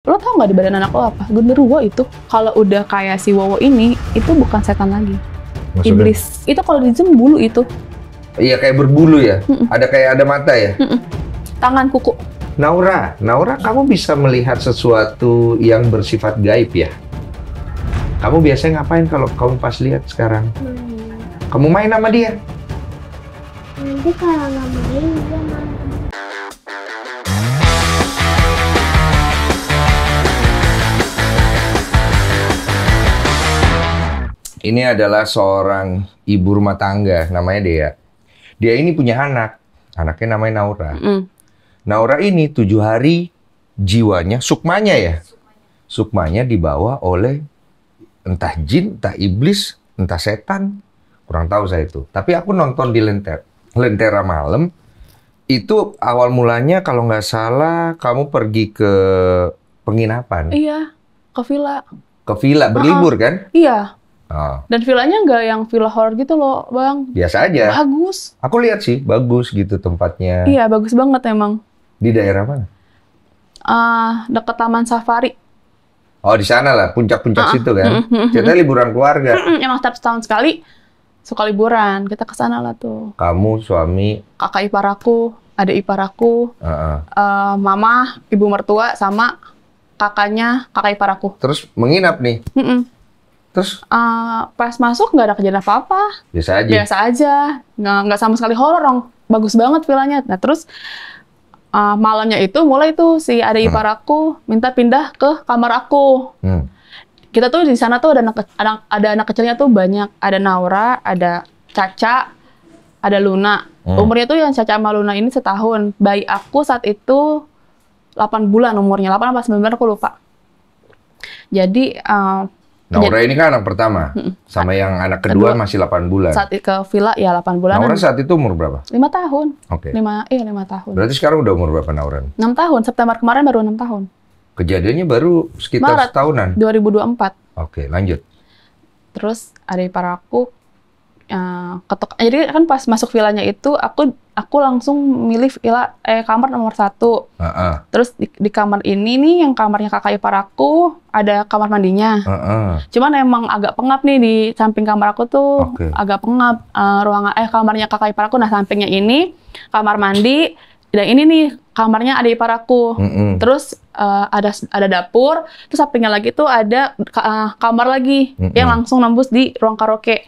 Lo tau nggak di badan anak lo apa? Genderuwo itu. Kalau udah kayak si Wowo ini, itu bukan setan lagi. Maksudnya? Iblis. Itu kalau di zoom bulu itu. Iya, kayak berbulu ya? Ada mata ya? Tangan, kuku. Naura, kamu bisa melihat sesuatu yang bersifat gaib ya? Kamu biasanya ngapain kalau kamu pas lihat sekarang? Kamu main sama dia? Nanti kalau nggak main, dia main. Ini adalah seorang ibu rumah tangga, namanya Dea. Dia ini punya anak, anaknya namanya Naura. Naura ini 7 hari jiwanya, sukmanya ya? Sukmanya dibawa oleh entah jin, entah iblis, entah setan. Kurang tahu saya itu. Tapi aku nonton di Lentera malam, itu awal mulanya kalau nggak salah kamu pergi ke penginapan. Iya, ke villa. Ke villa, berlibur kan? Iya. Oh. Dan villanya nggak yang villa horor gitu loh, Bang. Biasa aja. Bagus. Aku lihat sih, bagus gitu tempatnya. Iya, bagus banget emang. Di daerah mana? Deket Taman Safari. Oh, di sana lah, puncak-puncak situ kan? Kita liburan keluarga. Emang setiap setahun sekali suka liburan. Kita ke sana lah tuh. Kamu, suami, Kakak ipar aku, adik ipar aku, mama, ibu mertua, sama kakaknya kakak ipar aku. terus menginap nih. Terus Pas masuk nggak ada kejadian apa-apa. biasa aja. Biasa aja. Nggak sama sekali horor dong. Bagus banget villanya. Nah terus malamnya itu mulai tuh si adik ipar aku minta pindah ke kamar aku. Kita tuh di sana tuh ada anak kecilnya tuh banyak. Ada Naura, ada Caca, ada Luna. Umurnya tuh yang Caca sama Luna ini setahun. Bayi aku saat itu 8 bulan umurnya. 8 apa 9 bulan aku lupa. Jadi Naura ini kan anak pertama. Sama yang anak kedua masih 8 bulan. saat ke villa ya 8 bulan. Naura saat itu umur berapa? 5 tahun. Oke. 5 tahun. Berarti sekarang udah umur berapa Naura? 6 tahun. September kemarin baru 6 tahun. Kejadiannya baru sekitar Maret setahunan? 2024. Oke, lanjut. Terus adik ipar aku ketok. Jadi kan pas masuk villanya itu aku langsung milih kamar nomor 1. Terus di kamar ini nih yang kamarnya kakak ipar aku ada kamar mandinya. Cuman emang agak pengap nih di samping kamar aku tuh. Agak pengap ruangan kamarnya kakak ipar aku. Nah sampingnya ini kamar mandi dan ini nih kamarnya adik ipar aku. Terus ada dapur. Terus sampingnya lagi tuh ada kamar lagi yang langsung nembus di ruang karaoke.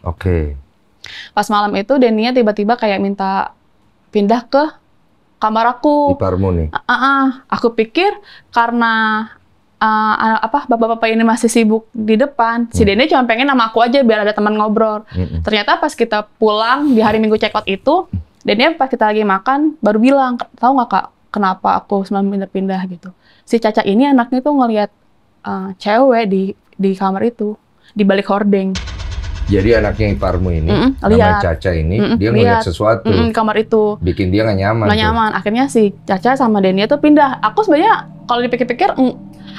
Pas malam itu Denia tiba-tiba kayak minta pindah ke kamar aku. Iparmu nih? Aku pikir karena bapak-bapak ini masih sibuk di depan, si Denia cuma pengen sama aku aja biar ada teman ngobrol. Ternyata pas kita pulang di hari Minggu check out itu, Denia pas kita lagi makan baru bilang, tahu nggak Kak, kenapa aku semalam pindah-pindah gitu. Si Caca ini anaknya tuh ngelihat cewek di kamar itu, di balik hordeng. Jadi anaknya iparmu ini, namanya Caca ini, dia ngeliat sesuatu. Kamar itu. Bikin dia nggak nyaman. Nggak nyaman. Akhirnya si Caca sama Denia tuh pindah. Aku sebenarnya kalau dipikir-pikir,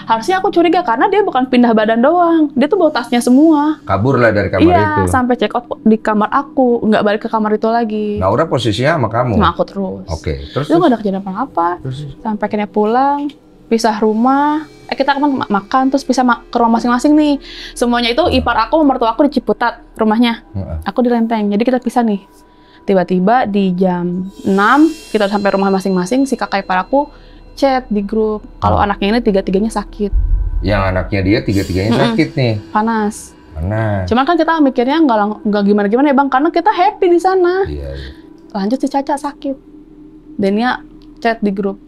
harusnya aku curiga karena dia bukan pindah badan doang. Dia tuh bawa tasnya semua. Kabur lah dari kamar itu. Iya, sampai check out di kamar aku. Nggak balik ke kamar itu lagi. Naura posisinya sama kamu? Sama aku terus. Oke, terus? Itu nggak ada kejadian apa-apa. Sampai akhirnya pulang, pisah rumah. Kita kan makan, terus bisa ke rumah masing-masing nih. Semuanya itu ipar aku, mertua aku di Ciputat rumahnya. Aku di Lenteng, jadi kita pisah nih. Tiba-tiba di jam 6, kita sampai rumah masing-masing, si kakak ipar aku chat di grup. Kalau anaknya ini tiga-tiganya sakit. Yang anaknya dia tiga-tiganya sakit nih? Panas. Panas. Cuman kan kita mikirnya nggak gimana-gimana ya Bang, karena kita happy di sana. Iya. Lanjut si Caca sakit. Denia chat di grup.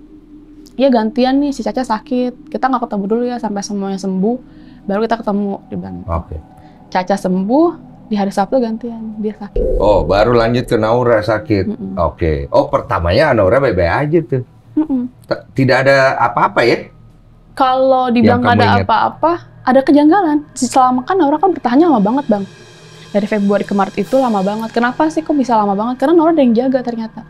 Iya gantian nih, si Caca sakit. Kita nggak ketemu dulu ya sampai semuanya sembuh. Baru kita ketemu di Bandung. Caca sembuh, di hari Sabtu gantian. Dia sakit. Oh, baru lanjut ke Naura sakit. Oh, pertamanya Naura baik-baik aja tuh. Tidak ada apa-apa ya? Kalau dibilang ada apa-apa, ada kejanggalan. Selama kan Naura kan bertahannya lama banget, Bang. Dari Februari ke Maret itu lama banget. Kenapa sih kok bisa lama banget? Karena Naura ada yang jaga ternyata.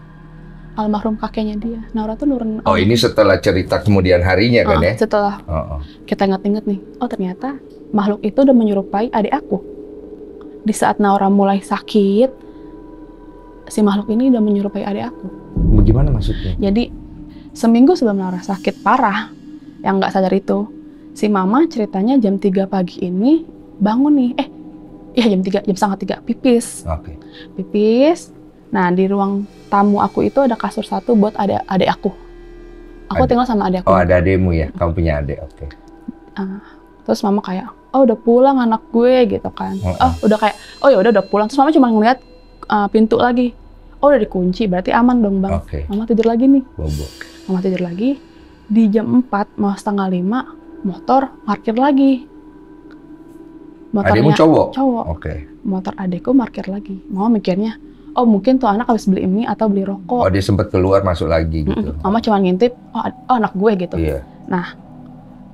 Almarhum kakeknya dia. Naura tuh nurun. Oh, ini setelah cerita kemudian harinya kan ya? Setelah kita inget-inget nih, oh ternyata makhluk itu udah menyerupai adik aku. Di saat Naura mulai sakit, si makhluk ini udah menyerupai adik aku. Bagaimana maksudnya? Jadi seminggu sebelum Naura sakit parah, yang nggak sadar itu, Si mama ceritanya jam 3 pagi ini bangun nih. Jam 3, jam setengah 3, pipis. Oke. Pipis. Nah, di ruang tamu aku itu ada kasur satu buat adik aku. Aku tinggal sama adik aku. Oh, ada adikmu ya? Kamu punya adik, oke. Terus mama kayak, oh udah pulang anak gue gitu kan. Ya udah pulang. Terus mama cuma ngeliat pintu lagi. Oh udah dikunci, berarti aman dong bang. Okay. Mama tidur lagi nih. Bobo. Mama tidur lagi. Di jam 4, mau setengah 5, motor parkir lagi. Adikmu cowok? Cowok. Oke. Motor adikku parkir lagi. Mama mikirnya, oh mungkin tuh anak habis beli mie atau beli rokok. Oh dia sempat keluar masuk lagi gitu. Mama cuma ngintip, oh anak gue gitu. Iya. Nah,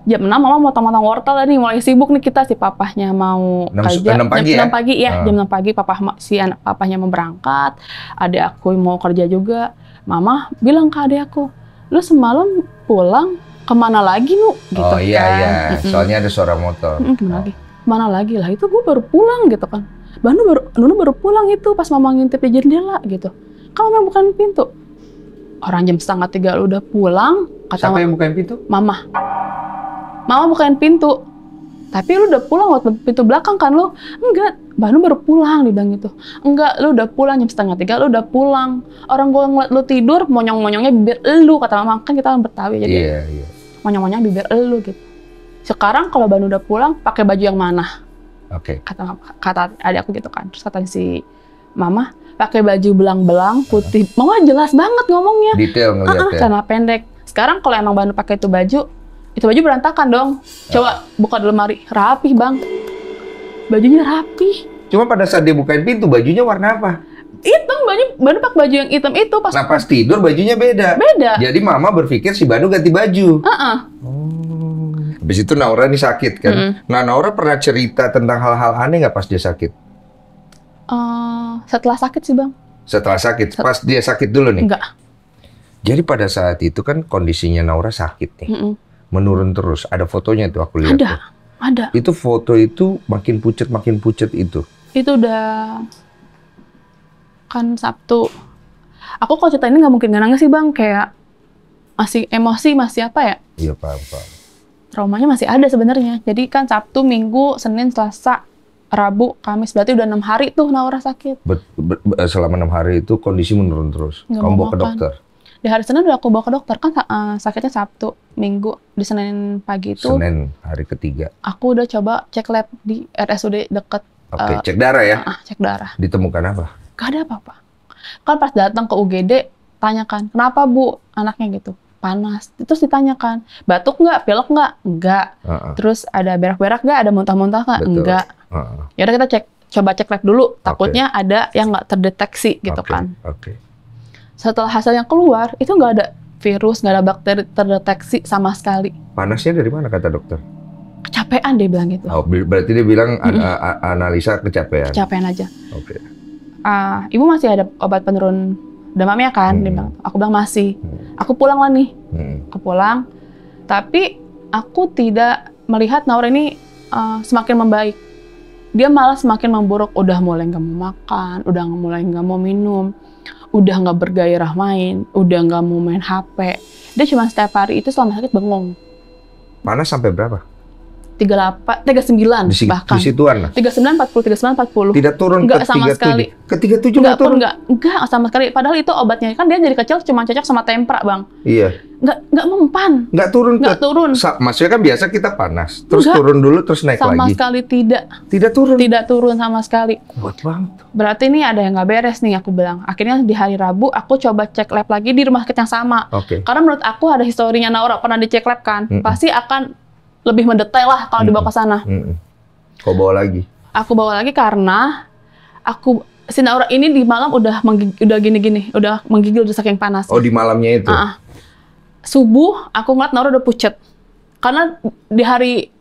jam 6 mama motong-motong wortel nih, mulai sibuk nih kita, si papahnya mau kerja. 6 pagi jam 6 pagi ya, jam 6 pagi si anak papahnya mau berangkat, adik aku mau kerja juga. Mama bilang ke adik aku, lu semalam pulang kemana lagi Nu? Gitu oh iya kan. iya, soalnya ada suara motor. Kemana lagi lah, itu gue baru pulang gitu kan. Nunu baru pulang itu pas mama ngintip di jendela gitu. Kamu yang bukain pintu. Orang jam setengah 3 lu udah pulang. Siapa yang bukain pintu? Mama bukain pintu. Tapi lu udah pulang waktu pintu belakang kan lu? Enggak, Banu baru pulang, dia bilang gitu. Enggak, lu udah pulang jam setengah 3, lu udah pulang. Orang gua ngeliat lu tidur, monyong-monyongnya bibir lu, kata mama, kan kita kan Betawi jadi. Iya. Monyong-monyong bibir lu gitu. Sekarang kalau Banu udah pulang, pakai baju yang mana? Oke. Kata adik aku gitu kan. Terus kata si mama, pakai baju belang-belang putih. Mama jelas banget ngomongnya. Detail ngeliatnya. Celana pendek. Sekarang kalau emang Banu pakai itu baju berantakan dong. Coba buka di lemari, rapih bang. Bajunya rapih. Cuma pada saat dia bukain pintu, bajunya warna apa? Hitam, Banu pakai baju yang hitam itu pas. Nah pas tidur bajunya beda. Jadi mama berpikir si Banu ganti baju. Habis itu Naura nih sakit kan. Nah Naura pernah cerita tentang hal-hal aneh nggak pas dia sakit? Setelah sakit sih bang. Setelah sakit? Pas dia sakit dulu nih? Enggak. Jadi pada saat itu kan kondisinya Naura sakit nih. Menurun terus. Ada fotonya tuh aku lihat. Ada. Itu foto itu makin pucet itu. Itu udah kan Sabtu. Aku kalau cerita ini nggak mungkin nggak nangis sih bang. Kayak masih emosi, masih apa ya? Iya paham. Traumanya masih ada sebenarnya. Jadi kan Sabtu, Minggu, Senin, Selasa, Rabu, Kamis. Berarti udah 6 hari tuh Naura sakit. Selama 6 hari itu kondisi menurun terus. Kamu bawa ke dokter? Di hari Senin udah aku bawa ke dokter. Kan sakitnya Sabtu, Minggu. Di Senin pagi itu. Senin hari ketiga. Aku udah coba cek lab di RSUD deket. Oke, cek darah ya? Cek darah. Ditemukan apa? Gak ada apa-apa. Kan pas datang ke UGD, tanyakan, kenapa Bu anaknya gitu? Panas. Terus ditanyakan, batuk nggak, pilek nggak? Enggak. Terus ada berak-berak nggak, ada muntah-muntah nggak? Enggak. Yaudah kita coba cek lab dulu. Takutnya ada yang nggak terdeteksi gitu kan. Setelah hasil yang keluar, itu nggak ada virus, nggak ada bakteri terdeteksi sama sekali. Panasnya dari mana kata dokter? Kecapean dia bilang gitu. Oh, berarti dia bilang analisa kecapean? Kecapean aja. Oke. Ibu masih ada obat penurun demamnya kan? Dia bilang, aku bilang masih. Aku pulang lah nih. Aku pulang. Tapi aku tidak melihat Naura ini semakin membaik. Dia malah semakin memburuk. Udah mulai nggak mau makan, udah mulai nggak mau minum, udah nggak bergairah main, udah nggak mau main HP. Dia cuma setiap hari itu selama sakit bengong. Panas sampai berapa? 38, 39 bahkan. Di situan lah. 39, 40, 39, 40. Tidak turun ke 37? Sama sekali. Ke 37 nggak turun? Enggak sama sekali. Padahal itu obatnya kan dia dari kecil cuma cocok sama tempra, Bang. Iya. Nggak mempan. Nggak turun? Nggak turun. Maksudnya kan biasa kita panas, terus turun dulu, terus naik sama lagi. Sama sekali tidak. Tidak turun? Tidak turun sama sekali. Kuat banget. Berarti ini ada yang nggak beres nih, aku bilang. Akhirnya di hari Rabu, aku coba cek lab lagi di rumah sakit yang sama. Karena menurut aku ada historinya Naura, pernah dicek lab kan. Pasti akan lebih mendetail lah kalau dibawa ke sana. Kau bawa lagi? Aku bawa lagi karena si Naura ini di malam udah gini-gini, udah menggigil udah saking panas. Oh, di malamnya itu? Subuh aku ngeliat Naura udah pucet. Karena di hari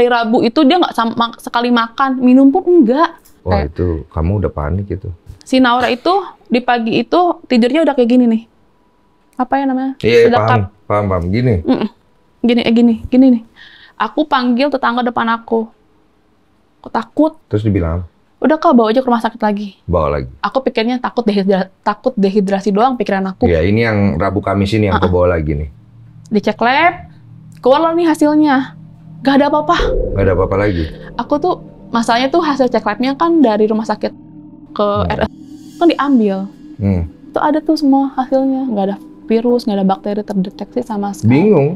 Rabu itu dia nggak sama sekali makan, minum pun enggak. Wah, itu kamu udah panik itu. Si Naura itu di pagi itu tidurnya udah kayak gini nih. Apa ya namanya? Iya, paham. Gini. Gini nih. Aku panggil tetangga depan aku. Aku takut. Terus dibilang? Udah Kak, bawa aja ke rumah sakit lagi. Bawa lagi? Aku pikirnya takut dehidrasi doang pikiran aku. Ya, ini yang Rabu Kamis ini yang aku bawa lagi nih. Dicek lab, keluar nih hasilnya. Gak ada apa-apa. Gak ada apa-apa lagi? Aku tuh, masalahnya tuh hasil cek labnya kan dari rumah sakit ke RS kan diambil. Itu ada tuh semua hasilnya. Gak ada virus, gak ada bakteri terdeteksi sama sekali. Bingung.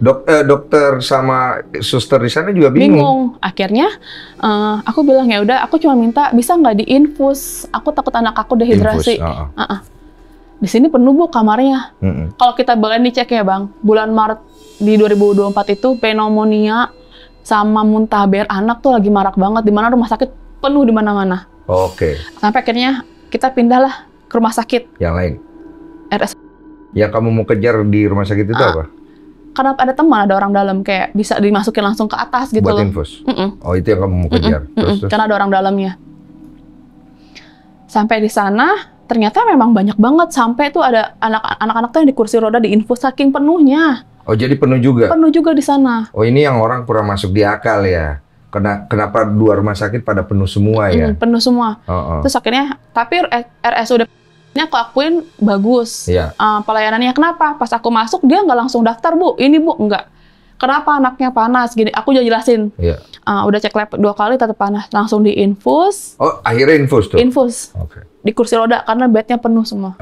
Dokter sama suster di sana juga bingung. Akhirnya aku bilang, ya udah, aku cuma minta bisa nggak diinfus. Aku takut anak aku dehidrasi. Di sini penuh Bu kamarnya. Kalau kita boleh dicek ya Bang, bulan Maret di 2024 itu pneumonia sama muntah BR anak tuh lagi marak banget, di mana rumah sakit penuh di mana-mana. Oke. Sampai akhirnya kita pindahlah ke rumah sakit. Yang lain? RS. Yang kamu mau kejar di rumah sakit itu apa? Karena ada teman, ada orang dalam, kayak bisa dimasukin langsung ke atas gitu buat loh. infus? Oh itu yang kamu mau kejar? Terus? Karena ada orang dalamnya. Sampai di sana, ternyata memang banyak banget. Sampai tuh ada anak-anak tuh yang di kursi roda diinfus saking penuhnya. Oh jadi penuh juga? Penuh juga di sana. Oh ini yang orang kurang masuk di akal ya. Kenapa 2 rumah sakit pada penuh semua ya? Penuh semua. Terus akhirnya, tapi RSUD-nya aku akuin bagus. Pelayanannya kenapa? Pas aku masuk dia nggak langsung daftar Bu, ini Bu, enggak. Kenapa anaknya panas? Gini, aku udah jelasin. Udah cek lab 2 kali tetap panas, langsung diinfus. Oh akhirnya infus tuh? Infus. Di kursi roda karena bednya penuh semua.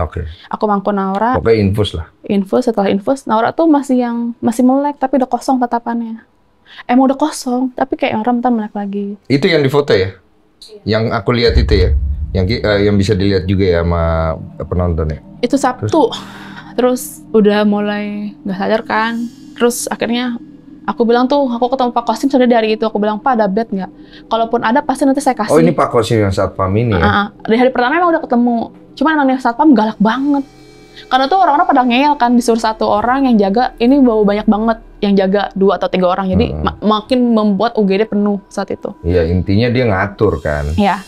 Aku mangku Naura. Pokoknya infus lah. Infus, setelah infus Naura tuh masih melek tapi udah kosong tatapannya. Emang udah kosong, tapi kayak orang ntar melek lagi. Itu yang di foto ya? Yang aku lihat itu ya? Yang bisa dilihat juga ya sama penonton ya? Itu Sabtu. Terus udah mulai nggak sadar kan. Terus akhirnya aku bilang tuh, aku ketemu Pak Kosim sudah dari itu. Aku bilang, Pak ada bed nggak? Kalaupun ada pasti nanti saya kasih. Oh ini Pak Kosim yang satpam ini ya? Dari hari pertama emang udah ketemu. Cuman anaknya satpam galak banget. Karena tuh orang-orang pada ngeyel kan, disuruh 1 orang yang jaga, ini bawa banyak banget yang jaga 2 atau 3 orang. Jadi makin membuat UGD penuh saat itu. Iya, intinya dia ngatur kan. Iya.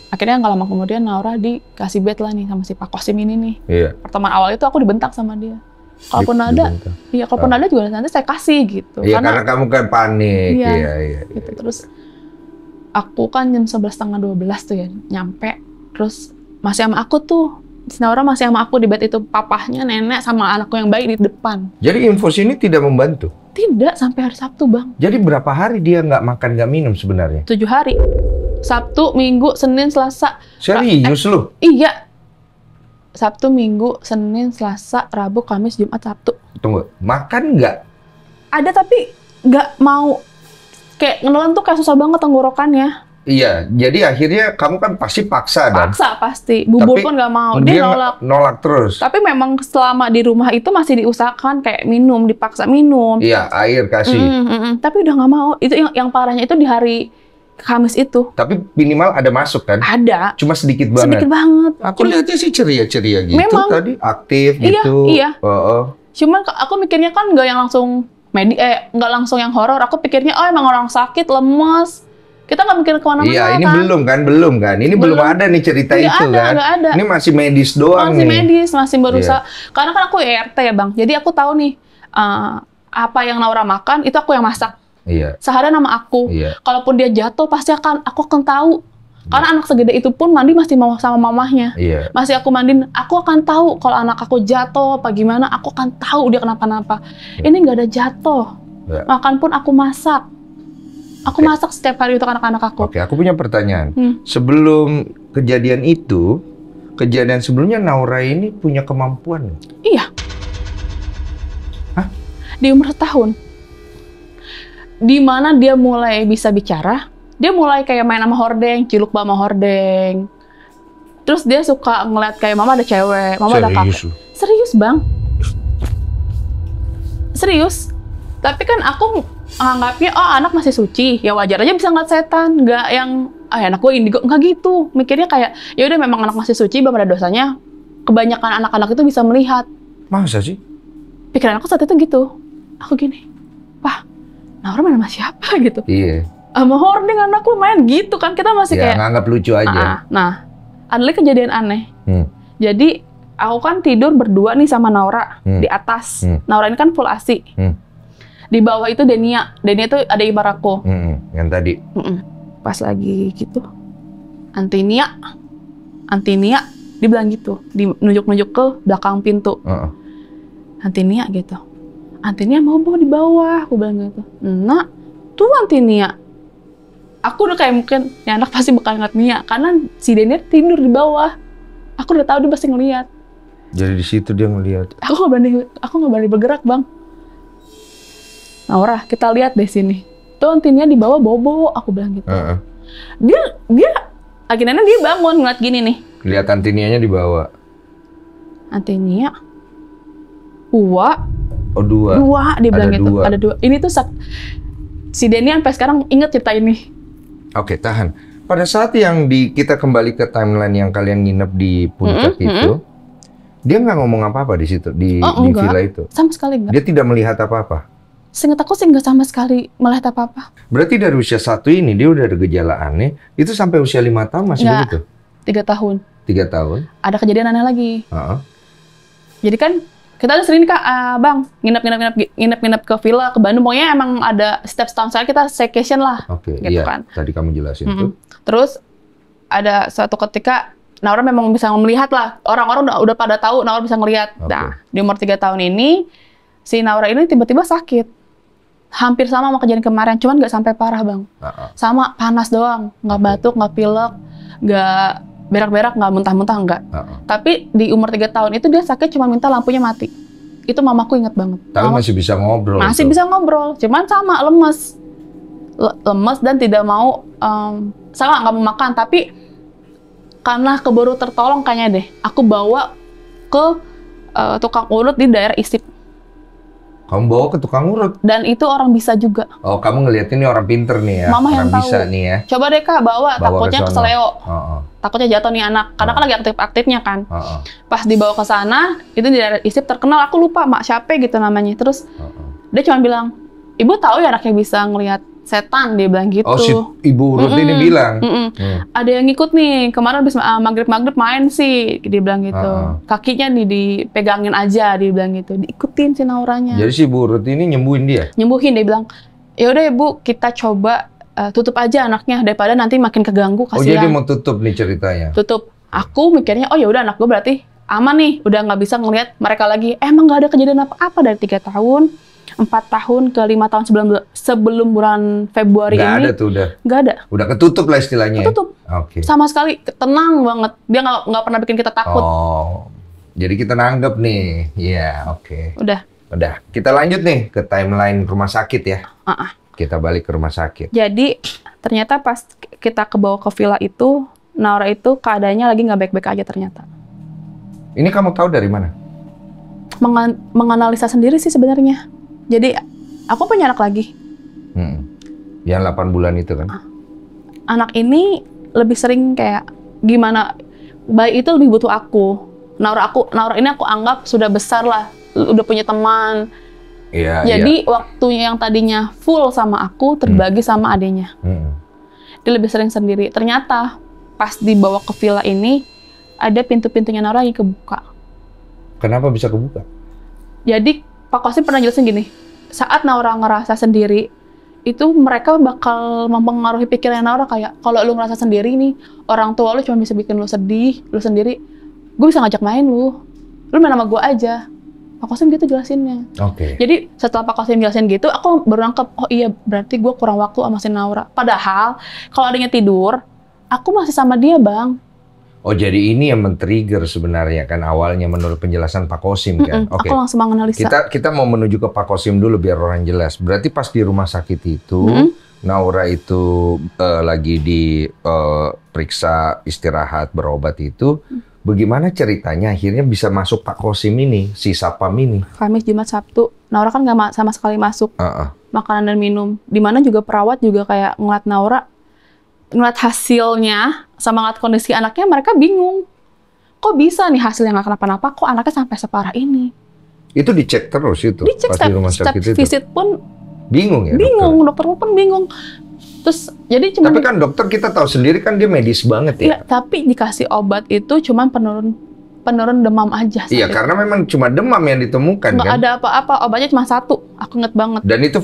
Akhirnya nggak lama kemudian Naura dikasih bed lah nih sama si Pak Kosim ini nih. Iya. Pertemuan awal itu aku dibentak sama dia. Kalaupun ada, iya kalaupun ada juga nanti saya kasih gitu. Iya, karena kamu kan panik. Iya. Gitu. Terus aku kan jam 11:30 tuh ya nyampe. Terus masih sama aku tuh. Naura masih sama aku di bed itu, papahnya, nenek, sama anakku yang bayi di depan. Jadi infus ini tidak membantu? Tidak, sampai hari Sabtu, Bang. Jadi berapa hari dia nggak makan, nggak minum sebenarnya? 7 hari. Sabtu, Minggu, Senin, Selasa. Serius lu? Iya. Sabtu, Minggu, Senin, Selasa, Rabu, Kamis, Jumat, Sabtu. Tunggu, makan nggak? Ada tapi nggak mau. Kayak ngenelan tuh kayak susah banget tenggorokannya. Iya, jadi akhirnya kamu kan pasti paksa kan? Paksa pasti, bubur pun nggak mau. Dia nolak terus. Tapi memang selama di rumah itu masih diusahakan kayak minum, dipaksa minum. Iya, air kasih. Tapi udah nggak mau. Itu yang parahnya itu di hari Kamis itu. Tapi minimal ada masuk kan? Ada. Cuma sedikit banget. Sedikit banget. Aku lihatnya sih ceria-ceria gitu. Memang. Tadi aktif gitu. Iya. Cuman aku mikirnya kan nggak yang langsung nggak langsung yang horor. Aku pikirnya emang orang sakit, lemes. Kita nggak mikir kemana-mana. Iya, ini kan? belum kan? Ini belum ada nih cerita itu kan? Nggak ada. Ini masih medis doang nih. Masih medis, masih berusaha. Karena kan aku ERT ya Bang, jadi aku tahu nih apa yang Naura makan itu aku yang masak. Iya. Seharian sama aku. Iya. Kalaupun dia jatuh pasti aku akan tahu. Karena anak segede itu pun mandi masih mau sama mamahnya. Iya. Masih aku mandiin, aku akan tahu kalau anak aku jatuh apa gimana, aku akan tahu dia kenapa-napa. Iya. Ini nggak ada jatuh. Iya. Makan pun aku masak. Aku masak setiap hari untuk anak-anak aku. Oke, aku punya pertanyaan. Sebelum kejadian itu, kejadian sebelumnya Naura ini punya kemampuan? Iya. Hah? Di umur 1 tahun. Di mana dia mulai bisa bicara, dia mulai kayak main sama hordeng, ciluk sama hordeng. Terus dia suka ngeliat kayak mama ada cewek, mama ada kakak. Serius, Bang. Serius. Tapi kan aku anggapnya, anak masih suci, ya wajar aja bisa ngeliat setan, nggak yang anak gue indigo, nggak gitu. Mikirnya kayak, ya udah memang anak masih suci, belum ada dosanya. Kebanyakan anak-anak itu bisa melihat. Masa sih? Pikiran aku saat itu gitu. Aku gini, Pak, Naura main sama siapa gitu? Iya. Sama hordeng anakku main gitu kan, kita masih kayak nganggap lucu aja. Nah, ada lagi kejadian aneh. Jadi aku kan tidur berdua nih sama Naura di atas. Naura ini kan full ASI. Di bawah itu Denia. Denia itu ada ibar aku. Yang tadi. Pas lagi gitu, Antinia, dia bilang gitu, nunjuk-nunjuk ke belakang pintu. Antinia gitu. Antinia mau di bawah, aku bilang gitu. Nah, tuan Nia. Aku udah kayak mungkin, ya anak pasti bakal ngeliat Nia, karena si Daniel tidur di bawah. Aku udah tahu dia pasti ngeliat. Jadi di situ dia ngeliat. Aku nggak berani bergerak, Bang. Naura, kita lihat deh sini. Tuh Nia di bawah bobo, aku bilang gitu. Dia akhirnya dia bangun ngeliat gini nih. Lihat Antinianya di bawah. Antinia, Oh dua. Dia bilang gitu. Ada dua. Ini tuh si Denny sampai sekarang inget cerita ini. Oke, tahan. Pada saat yang kita kembali ke timeline yang kalian nginep di puncak itu, dia nggak ngomong apa-apa di situ di villa itu. Sama sekali enggak. Dia tidak melihat apa-apa. Seingat aku sih nggak sama sekali melihat apa-apa. Berarti dari usia 1 ini dia udah ada gejala aneh. Itu sampai usia 5 tahun masih begitu? 3 tahun. 3 tahun. Ada kejadian aneh lagi. Jadi kan kita udah sering nih Kak, Bang, nginep ke villa, ke Bandung. Pokoknya emang ada setiap setahun saya kita staycation lah. Oke, gitu iya. kan. Tadi kamu jelasin tuh. Terus ada suatu ketika Naura memang bisa melihat lah. Orang-orang udah pada tahu Naura bisa ngelihat. Nah, di umur 3 tahun ini si Naura ini tiba-tiba sakit. Hampir sama kejadian kemarin, cuman nggak sampai parah, Bang. Sama panas doang, nggak batuk, nggak pilek, nggak berak-berak, nggak muntah-muntah, nggak. Tapi di umur 3 tahun itu dia sakit cuma minta lampunya mati. Itu mamaku inget banget. Tapi masih bisa ngobrol. Masih bisa ngobrol, cuman sama lemes. Lemes dan tidak mau, sama nggak mau makan. Tapi karena keburu tertolong kayaknya deh, aku bawa ke tukang urut di daerah Isip. Kamu bawa ke tukang urut? Dan itu orang bisa juga. Oh, kamu ngeliat ini orang pinter nih ya? Mama yang tahu. Bisa nih ya? Coba deh Kak, bawa takutnya keseleo. Takutnya jatuh nih anak. Karena kan lagi aktif-aktifnya kan. Pas dibawa ke sana, itu di daerah Isip terkenal, aku lupa Mak siapa gitu namanya. Terus dia cuma bilang, Ibu tahu ya anaknya bisa ngelihat setan, dia bilang gitu. Oh, si ibu urut ini bilang? Ada yang ngikut nih, kemarin habis maghrib-maghrib main sih, dia bilang gitu. Kakinya nih dipegangin aja, dia bilang gitu. Diikutin si Nauranya. Jadi si ibu urut ini nyembuhin dia? Nyembuhin, dia bilang, ya udah Ibu, kita coba tutup aja anaknya, daripada nanti makin keganggu, kasihan. Oh, jadi mau tutup nih ceritanya? Tutup. Aku mikirnya, oh ya udah anak gue berarti aman nih, udah nggak bisa ngelihat mereka lagi. Emang nggak ada kejadian apa-apa dari 3 tahun. 4 tahun ke 5 tahun sebelum bulan Februari ini. Nggak ada tuh udah? Nggak ada. Udah ketutup lah istilahnya? Ketutup. Oke. Sama sekali, tenang banget. Dia nggak pernah bikin kita takut. Oh, jadi kita nanggep nih. Iya, oke. Udah. Kita lanjut nih ke timeline rumah sakit ya. Kita balik ke rumah sakit. Jadi, ternyata pas kita kebawa ke villa itu, Naura itu keadaannya lagi nggak baik-baik aja ternyata. Ini kamu tahu dari mana? Menganalisa sendiri sih sebenarnya. Jadi, aku punya anak lagi. Yang 8 bulan itu kan? Anak ini lebih sering kayak, gimana, bayi itu lebih butuh aku. Naura ini aku anggap sudah besar lah, udah punya teman. Iya, Jadi, waktunya yang tadinya full sama aku, terbagi sama adenya. Dia lebih sering sendiri. Ternyata, pas dibawa ke villa ini, ada pintu-pintunya Naura lagi kebuka. Kenapa bisa kebuka? Jadi, Pak Kosim pernah jelasin gini, saat Naura ngerasa sendiri, itu mereka bakal mempengaruhi pikiran Naura kayak, kalau lu ngerasa sendiri nih, orang tua lu cuma bisa bikin lu sedih, lu sendiri, gue bisa ngajak main lu main sama gue aja. Pak Kosim gitu jelasinnya. Jadi setelah Pak Kosim jelasin gitu, aku baru nangkep, oh iya berarti gue kurang waktu sama si Naura. Padahal, kalau adanya tidur, aku masih sama dia, Bang. Oh, jadi ini yang men-trigger sebenarnya kan awalnya menurut penjelasan Pak Kosim kan? Aku langsung menganalisa. Kita mau menuju ke Pak Kosim dulu biar orang jelas. Berarti pas di rumah sakit itu, Naura itu lagi diperiksa, istirahat, berobat itu, bagaimana ceritanya akhirnya bisa masuk Pak Kosim ini, si Sapam ini? Kamis, Jumat, Sabtu, Naura kan nggak sama sekali masuk makanan dan minum. Dimana juga perawat juga kayak ngeliat Naura, ngeliat hasilnya, sama ngeliat kondisi anaknya, mereka bingung. Kok bisa nih hasilnya nggak kenapa-napa, kok anaknya sampai separah ini? Itu dicek terus itu? Dicek, pas di rumah sakit itu? Visit pun bingung ya? Bingung, dokter pun bingung. Terus, jadi cuma... Tapi kan dokter kita tahu sendiri kan dia medis banget ya? Iya, tapi dikasih obat itu cuma penurun demam aja. Iya, karena memang cuma demam yang ditemukan. Nggak ada apa-apa, obatnya cuma 1. Aku inget banget. Dan itu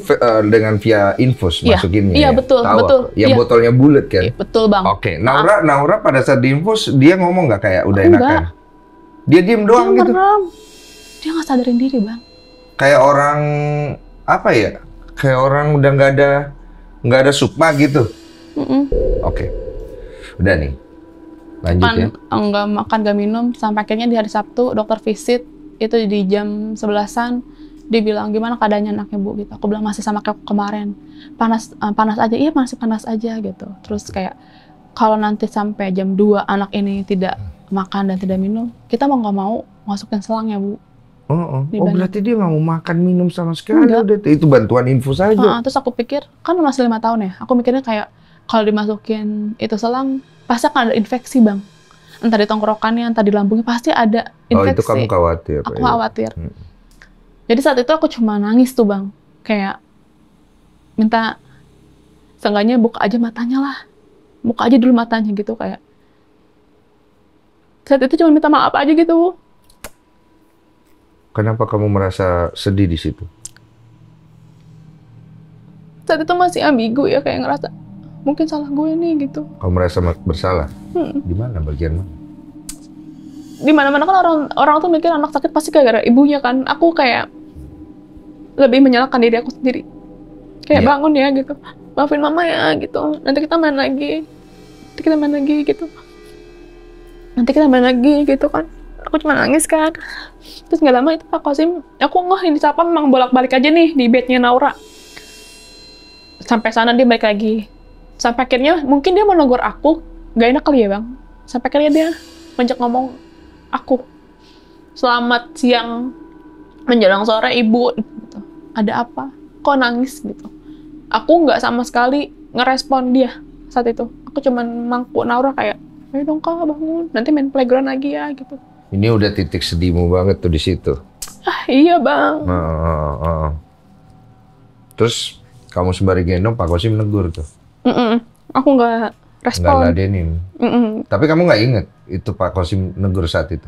dengan via infus masukinnya. Iya, ya? betul, Tahu betul. Yang botolnya bulat kan? Iya, betul, Bang. Oke, Naura pada saat diinfus dia ngomong nggak kayak udah enakan? Enggak. Dia diem doang gitu? Dia nggak sadarin diri, Bang. Kayak orang apa ya? Kayak orang udah nggak ada Nggak ada sukma gitu? Oke. Udah nih. Lanjut ya. Nggak makan, nggak minum. Sampai akhirnya di hari Sabtu, dokter visit. Itu di jam 11-an. Dia bilang, gimana keadaannya anaknya Bu? Gitu. Aku bilang, masih sama kayak kemarin. Panas aja. Iya, masih panas aja gitu. Terus kayak, kalau nanti sampai jam 2 anak ini tidak makan dan tidak minum, kita mau nggak mau masukin selang ya Bu. Oh, berarti dia nggak mau makan minum sama sekali. Udah, itu bantuan infus saja. Terus aku pikir, kan masih 5 tahun ya. Aku mikirnya kayak, kalau dimasukin itu selang, pasti akan ada infeksi Bang. Entah di tongkrokannya, entah di lambungnya, pasti ada infeksi. Oh, itu kamu khawatir? Aku khawatir. Jadi saat itu aku cuma nangis tuh Bang. Kayak, minta, seenggaknya buka aja matanya lah. Buka aja dulu matanya gitu kayak. Saat itu cuma minta maaf aja gitu. Kenapa kamu merasa sedih di situ? Saat itu masih ambigu ya, kayak ngerasa mungkin salah gue nih gitu. Kamu merasa bersalah? Di mana, bagian mana? Di mana-mana kan orang tuh mikir anak sakit pasti gara-gara ibunya kan. Aku kayak lebih menyalahkan diri aku sendiri. Kayak bangun ya gitu. Maafin mama ya gitu. Nanti kita main lagi. Nanti kita main lagi gitu kan. Aku cuma nangis kan. Terus nggak lama itu Pak Kosim, aku ini siapa memang bolak-balik aja nih di bednya Naura. Sampai sana dia balik lagi. Sampai akhirnya mungkin dia mau negur aku, gak enak kali ya Bang. Sampai akhirnya dia ngajak ngomong aku. Selamat siang menjelang sore Ibu. Gitu. Ada apa? Kok nangis gitu? Aku nggak sama sekali ngerespon dia saat itu. Aku cuman mangku Naura kayak, ayo dong Kak bangun, nanti main playground lagi ya gitu. Ini udah titik sedihmu banget tuh di situ. Iya Bang. Terus kamu sembari gendong Pak Kosim negur tuh. Aku nggak respon. Nggak ladenin. Tapi kamu nggak inget itu Pak Kosim negur saat itu?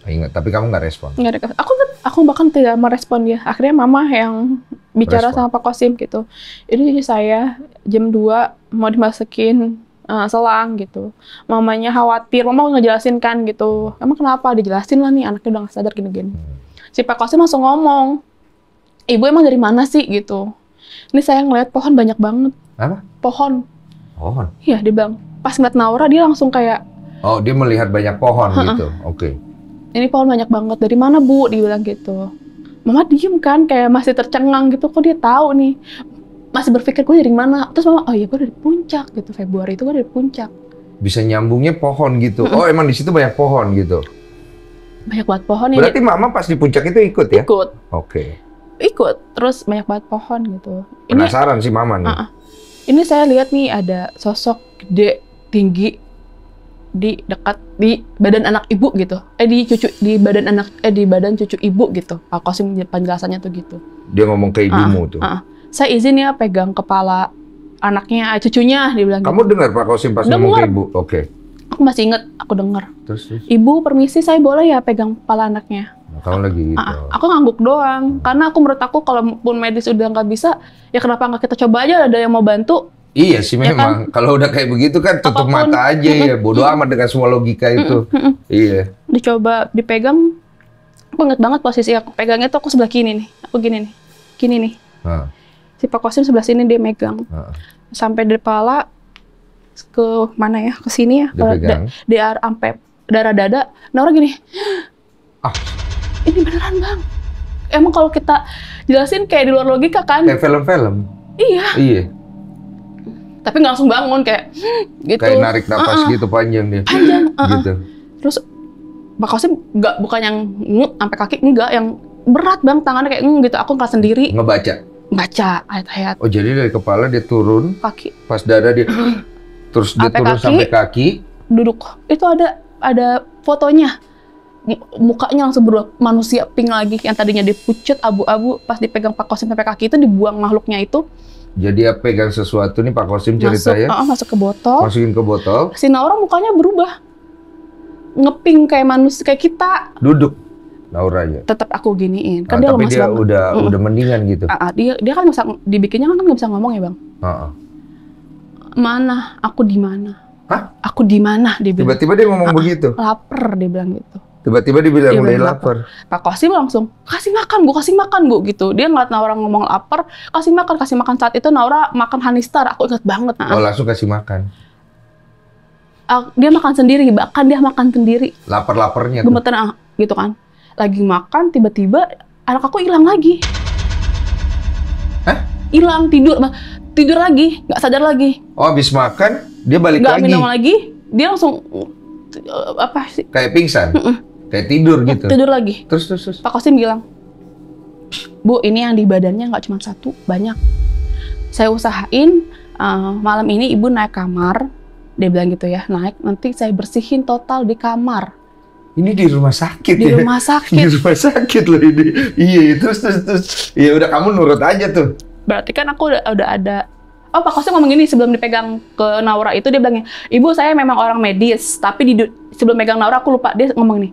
Ingat, tapi kamu nggak respon. Nggak. Aku bahkan tidak merespon dia. Akhirnya Mama yang bicara sama Pak Kosim gitu. Ini saya jam 2 mau dimasukin selang gitu. Mamanya khawatir, Mama ngejelasin kan gitu. Emang kenapa? Dijelasin lah nih, anaknya udah nggak sadar gini-gini. Si Pak Kosim langsung ngomong, Ibu emang dari mana sih gitu. Ini saya ngeliat pohon banyak banget. Apa? Pohon. Iya, dia bilang. Pas ngeliat Naura, dia langsung kayak... Oh, dia melihat banyak pohon gitu? Oke. Ini pohon banyak banget. Dari mana Bu? Dia bilang gitu. Mama diem kan, kayak masih tercengang gitu. Kok dia tahu nih? Masih berpikir gue dari mana? Terus Mama, oh iya gue dari puncak gitu. Februari itu gue dari puncak. Bisa nyambungnya pohon gitu. Oh, emang di situ banyak pohon gitu? Banyak banget pohon. Berarti Mama pas di puncak itu ikut ya? Ikut. Oke. Ikut. Terus banyak banget pohon gitu. Penasaran sih Mama nih. Ini saya lihat nih ada sosok gede, tinggi di badan anak ibu gitu. Di badan cucu ibu gitu. Pak Kosim penjelasannya tuh gitu. Dia ngomong ke ibumu tuh. Saya izin ya pegang kepala anaknya, cucunya, dia bilang. Kamu dengar Pak Kosim pas ngomong ke ibu? Oke. Aku masih inget, aku dengar. Terus? Ibu permisi, saya boleh ya pegang kepala anaknya? Nah, kamu lagi gitu. Aku ngangguk doang, karena menurut aku kalaupun medis udah nggak bisa, ya kenapa nggak kita coba aja, ada yang mau bantu? Iya sih memang, ya kan? Kalau udah kayak begitu kan tutup mata aja ya, bodoh amat dengan semua logika itu. Iya. Dicoba, dipegang, aku inget banget posisi aku pegangnya tuh aku sebelah kiri nih, aku gini nih. Si Pak Kosim sebelah sini dia megang, sampai di kepala ke mana ya, ke sini ya, sampai darah dada. Naura gini, ini beneran Bang. Emang kalau kita jelasin kayak di luar logika kan? Kayak film-film. Iya. Tapi nggak langsung bangun kayak gitu. Kayak narik napas gitu panjang dia. Gitu. Terus Pak Kosim bukan yang sampai kaki, enggak, yang berat Bang, tangannya kayak gitu. Aku nggak sendiri. Baca ayat-ayat. Oh, jadi dari kepala dia turun, kaki. Pas dada dia terus dia turun sampai kaki. Duduk. Itu ada fotonya. Mukanya langsung berubah manusia pink lagi, yang tadinya dipucut abu-abu, pas dipegang Pak Kosim sampai kaki itu dibuang makhluknya itu. Jadi dia pegang sesuatu nih Pak Kosim ceritanya. Masuk ke botol. Masukin ke botol. Si Naura mukanya berubah. Ngeping kayak manusia kayak kita. Duduk Nauranya. Tetap aku giniin. Kan dia tapi dia udah mendingan gitu. Dia kan bisa dibikinnya kan nggak bisa ngomong ya Bang. Mana? Aku di mana? Hah? Aku di mana? Dia bilang. Tiba-tiba dia ngomong begitu. Laper dia bilang gitu. Tiba-tiba dibilang udah lapar. Pak Kosim langsung, kasih makan Bu, gitu. Dia ngeliat Naura ngomong lapar, kasih makan. Saat itu Naura makan Hanistar, aku ingat banget. Oh, langsung kasih makan? Dia makan sendiri, bahkan dia makan sendiri. Lapar-laparnya tuh? Gemeteran, gitu kan. Lagi makan, tiba-tiba anak aku hilang lagi. Hah? Hilang, tidur lagi, nggak sadar lagi. Oh, habis makan, dia balik lagi? Nggak minum lagi, dia langsung, apa sih? Kayak pingsan? Kayak tidur gitu? Tidur lagi. Terus? Pak Kosim bilang, Bu, ini yang di badannya nggak cuma satu, banyak. Saya usahain malam ini Ibu naik kamar, dia bilang gitu ya, naik, nanti saya bersihin total di kamar. Ini di rumah sakit di ya? Di rumah sakit. Di rumah sakit loh ini. Iya, terus. Ya udah, kamu nurut aja tuh. Berarti kan aku udah ada. Oh, Pak Kosim ngomong gini sebelum dipegang ke Naura itu, dia bilangnya, Ibu saya memang orang medis, tapi sebelum megang Naura aku lupa, dia ngomong nih,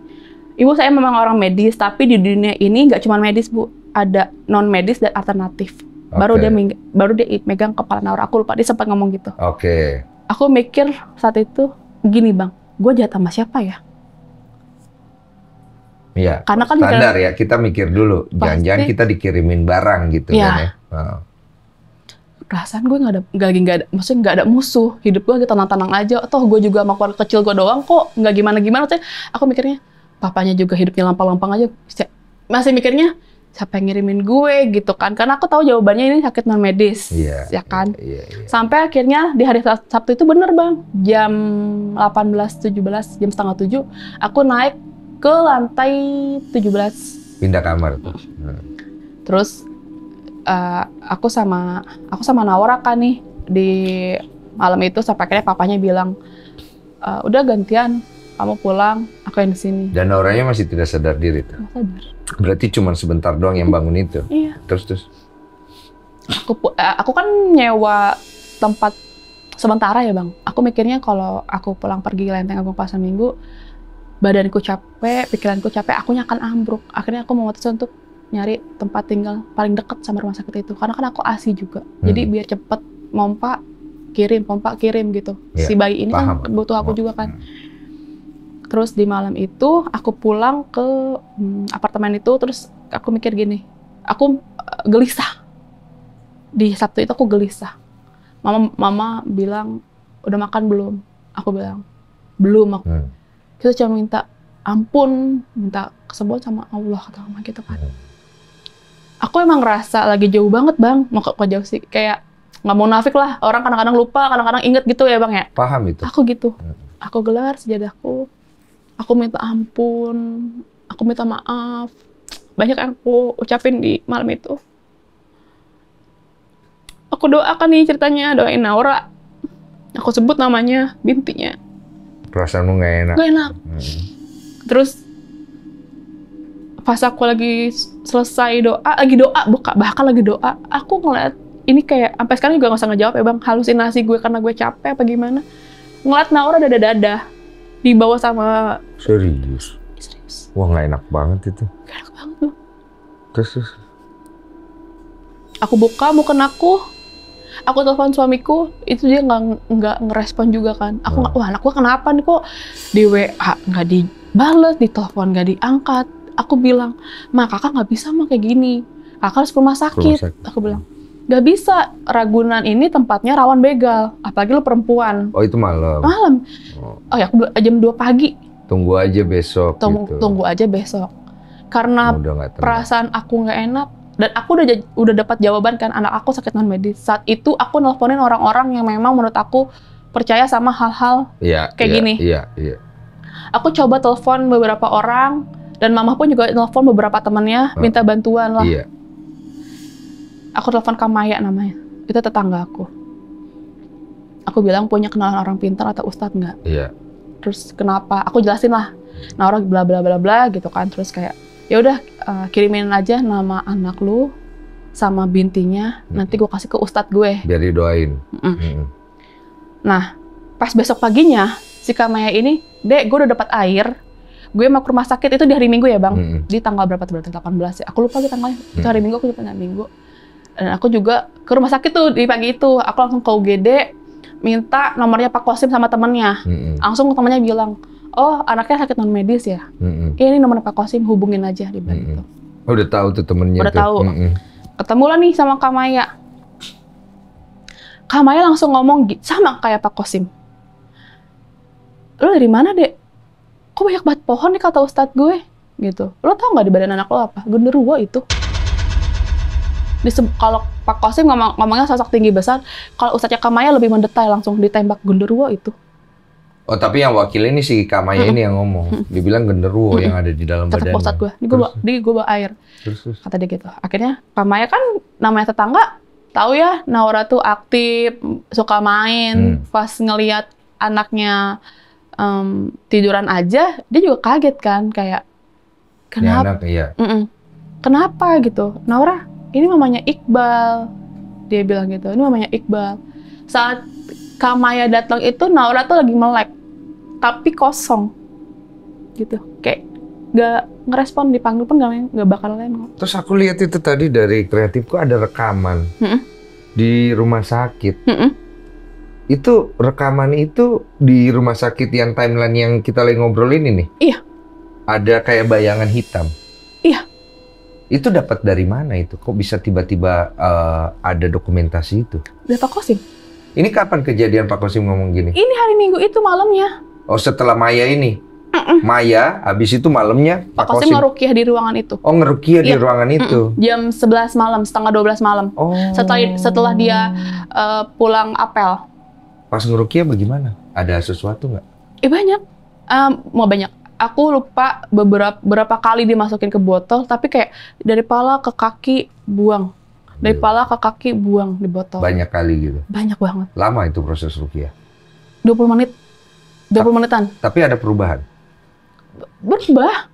Ibu saya memang orang medis, tapi di dunia ini nggak cuma medis Bu, ada non medis dan alternatif. Baru dia megang kepala Naura, aku lupa dia sempat ngomong gitu. Oke. Aku mikir saat itu gini Bang, gue jahat sama siapa ya? Iya. Karena kan standar ya, kita mikir dulu, jangan-jangan kita dikirimin barang gitu kan ya. Perasaan gue maksudnya nggak ada musuh, hidup gue tenang-tenang aja. Toh gue juga sama keluarga kecil gue doang kok, nggak gimana-gimana. Aku mikirnya papanya juga hidupnya lampang-lampang aja. Masih mikirnya siapa yang ngirimin gue gitu kan? Karena aku tahu jawabannya ini sakit non medis, ya kan? Iya. Sampai akhirnya di hari Sabtu itu bener Bang, jam 18.17, jam setengah 7, aku naik ke lantai 17. Pindah kamar. Terus aku sama Naura kan nih di malam itu, sampai akhirnya papanya bilang, udah gantian, kamu pulang, aku yang di sini. Dan Nauranya masih tidak sadar diri tuh. Sadar. Berarti cuma sebentar doang yang bangun itu. Iya. Terus. Aku kan nyewa tempat sementara ya Bang. Aku mikirnya kalau aku pulang pergi Lenteng Agung Pasar Minggu, badanku capek, pikiranku capek, akunya akan ambruk. Akhirnya aku memutuskan untuk nyari tempat tinggal paling dekat sama rumah sakit itu. Karena kan aku ASI juga. Jadi biar cepet pompa kirim gitu. Ya, si bayi ini kan butuh aku juga kan. Terus di malam itu aku pulang ke apartemen itu, terus aku mikir gini, aku gelisah. Di Sabtu itu aku gelisah. Mama bilang, udah makan belum? Aku bilang, belum. Kita cuma minta ampun, minta kesembuhan sama Allah, kata mama gitu kan. Aku emang ngerasa lagi jauh banget Bang, mau kok jauh sih, kayak nggak mau nafik lah, orang kadang-kadang lupa, kadang-kadang inget gitu ya Bang ya. Paham itu. Aku gitu, aku gelar sejadahku, aku minta ampun, aku minta maaf, banyak yang aku ucapin di malam itu. Aku doakan nih ceritanya, doain Naura, aku sebut namanya, bintinya. Perasaanmu nggak enak? Nggak enak. Terus pas aku lagi selesai bahkan lagi doa, aku ngeliat ini kayak sampai sekarang juga nggak usah ngejawab ya Bang, halusinasi gue karena gue capek apa gimana, ngeliat Naura dada-dada dibawa sama. Serius? Wah, nggak enak banget itu. Nggak enak banget Bang. Terus aku buka aku telepon suamiku, itu dia nggak ngerespon juga kan. Aku wah, anak gue kenapa nih kok di WA nggak dibales, di telepon nggak diangkat. Aku bilang, Ma, kakak nggak bisa mah kayak gini, kakak harus ke rumah sakit. Aku bilang, nggak bisa, Ragunan ini tempatnya rawan begal, apalagi lu perempuan. Oh, itu malam? Malam. Oh ya, aku jam 2 pagi. Tunggu aja besok gitu. Tunggu aja besok. Karena perasaan aku nggak enak, dan aku udah dapat jawaban kan, anak aku sakit non medis. Saat itu aku nelponin orang-orang yang memang menurut aku percaya sama hal-hal kayak gini. Iya. Aku coba telepon beberapa orang, dan mama pun juga telepon beberapa temannya, minta bantuan lah. Iya. Aku telepon Kamaya namanya, itu tetangga aku. Aku bilang, punya kenalan orang pintar atau ustadz nggak? Iya. Terus kenapa? Aku jelasin lah, Naura bla bla bla bla gitu kan. Terus kayak, ya udah kirimin aja nama anak lu sama bintinya, nanti gue kasih ke ustadz gue. Biar didoain. Nah, pas besok paginya si Kamaya ini, Dek, gue udah dapat air, gue mau ke rumah sakit, itu di hari Minggu ya Bang, di tanggal berapa tuh, berarti 18 ya, aku lupa di tanggalnya, itu hari Minggu, aku lupa hari Minggu. Dan aku juga ke rumah sakit tuh di pagi itu, aku langsung ke UGD, minta nomornya Pak Kosim sama temennya. Langsung temennya bilang, oh anaknya sakit non medis ya. Ini nomor Pak Kosim, hubungin aja di bilang gitu. Oh, udah tahu tuh temennya. Udah tahu. Ketemulah nih sama Kak Maya. Kak Maya langsung ngomong sama kayak Pak Kosim. Lo dari mana, Dek? Kok banyak banget pohon nih kata Ustadz gue? Gitu. Lo tau nggak di badan anak lo apa? Genderuwo itu. Kalau Pak Kosim ngomongnya sosok tinggi besar, kalau Ustadznya Kak Maya lebih mendetail, langsung ditembak genderuwo itu. Oh, tapi yang wakil ini si Kak Maya ini yang ngomong. Dibilang genderuwo yang ada di dalam badannya. Kata Ustadz gue, gue bawa air. Terus. Kata dia gitu. Akhirnya Kak Maya kan namanya tetangga, tahu ya Naura tuh aktif, suka main. Pas ngelihat anaknya tiduran aja, dia juga kaget kan, kayak kenapa? Iya. Kenapa gitu? Naura, ini mamanya Iqbal. Dia bilang gitu, ini mamanya Iqbal. Saat Kak Maya datang itu Naura tuh lagi melek, tapi kosong. Gitu, kayak gak ngerespon, dipanggil pun gak bakal nengok. Terus aku lihat itu tadi dari kreatifku ada rekaman di rumah sakit. Itu rekaman itu di rumah sakit yang timeline yang kita lagi ngobrolin ini? Iya. Ada kayak bayangan hitam? Iya. Itu dapat dari mana itu? Kok bisa tiba-tiba ada dokumentasi itu? Dari Pak Kosim. Ini kapan kejadian Pak Kosim ngomong gini? Ini hari Minggu itu malamnya. Oh, setelah Maya ini? Maya, habis itu malamnya Pak Kosim ngerukiah di ruangan itu. Oh, ngerukiah di ruangan itu? Jam 11 malam, setengah 12 malam. Oh. Setelah dia pulang apel. Pas ngerukiah bagaimana? Ada sesuatu nggak? Banyak. Mau banyak. Aku lupa beberapa kali dimasukin ke botol, tapi kayak dari pala ke kaki buang. Dari pala ke kaki buang di botol. Banyak kali gitu? Banyak banget. Lama itu proses rukiah? 20 menit. 20 menitan. Tapi ada perubahan? Berubah.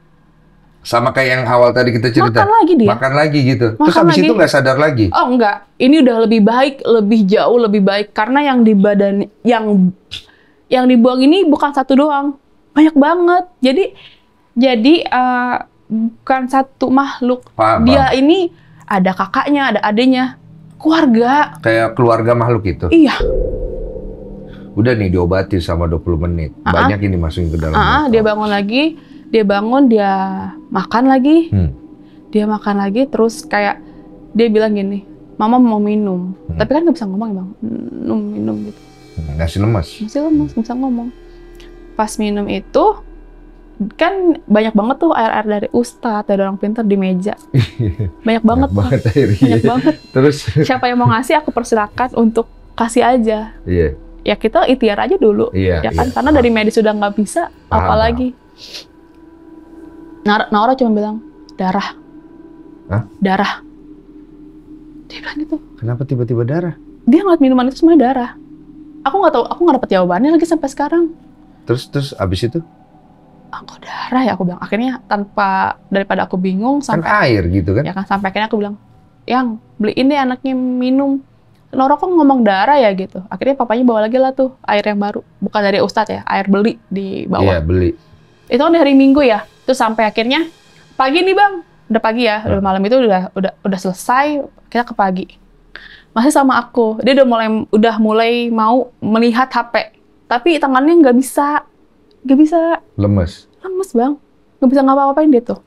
Sama kayak yang awal tadi kita cerita? Makan lagi dia. Makan lagi gitu? Makan terus habis lagi. itu nggak sadar lagi? Oh enggak. Ini udah lebih baik, lebih jauh lebih baik. Karena yang di badan, yang dibuang ini bukan satu doang. Banyak banget. Jadi bukan satu makhluk. Dia ini ada kakaknya, ada adiknya. Keluarga. Kayak keluarga makhluk itu? Iya. Udah nih diobati sama 20 menit. Banyak ini masukin ke dalam botol. Dia bangun lagi. Dia bangun, dia makan lagi. Dia makan lagi, terus kayak dia bilang gini, Mama mau minum. Tapi kan nggak bisa ngomong ya Bang. Minum gitu. Masih lemas? Masih lemas, nggak bisa ngomong. Pas minum itu, kan banyak banget tuh air-air dari Ustadz, dari orang pintar di meja. Banyak banget. Banyak banget. Terus siapa yang mau ngasih, aku persilakan untuk kasih aja. Iya. Ya kita ikhtiar aja dulu. Iya, ya kan? Karena dari medis sudah nggak bisa, apalagi. Naura cuma bilang, darah. Hah? Darah. Dia bilang gitu. Kenapa tiba-tiba darah? Dia ngeliat minuman itu semuanya darah. Aku nggak tahu, aku nggak dapet jawabannya lagi sampai sekarang. Terus abis itu? Kok darah ya, aku bilang. Akhirnya daripada aku bingung sampai kan air gitu kan? Ya kan, sampai akhirnya aku bilang, Yang beliin deh anaknya minum. Naura kok ngomong darah ya gitu. Akhirnya papanya bawa lagi lah tuh air yang baru. Bukan dari Ustadz ya, air beli di bawah. Iya, beli. Itu kan hari Minggu ya. Terus sampai akhirnya pagi nih Bang, udah pagi ya, udah malam itu udah selesai, kita ke pagi. Masih sama aku, dia udah mulai mau melihat HP, tapi tangannya nggak bisa. Lemes Bang, nggak bisa ngapa-ngapain dia tuh.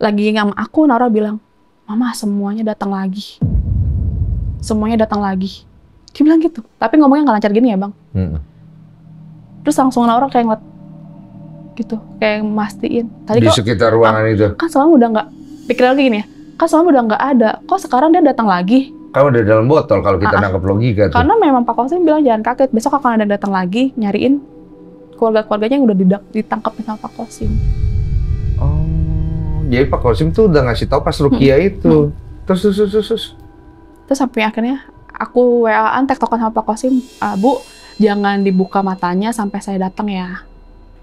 Lagi sama aku, Naura bilang, Mama semuanya datang lagi. Dia bilang gitu, tapi ngomongnya nggak lancar gini ya Bang. Terus langsung Naura kayak ngeliat gitu, kayak mastiin. Tadi di sekitar ruangan itu. Kan semalam udah nggak, pikir lagi gini ya, kan semalam udah nggak ada, kok sekarang dia datang lagi? Kan udah dalam botol kalau kita nangkep logika tuh. Karena memang Pak Kosim bilang jangan kaget, besok akan ada datang lagi, nyariin keluarga-keluarganya yang udah ditangkap sama Pak Kosim. Oh, jadi Pak Kosim tuh udah ngasih tahu pas rukiah itu. Terus. Terus sampai akhirnya aku WA-an tektokan sama Pak Kosim, Bu, jangan dibuka matanya sampai saya datang ya.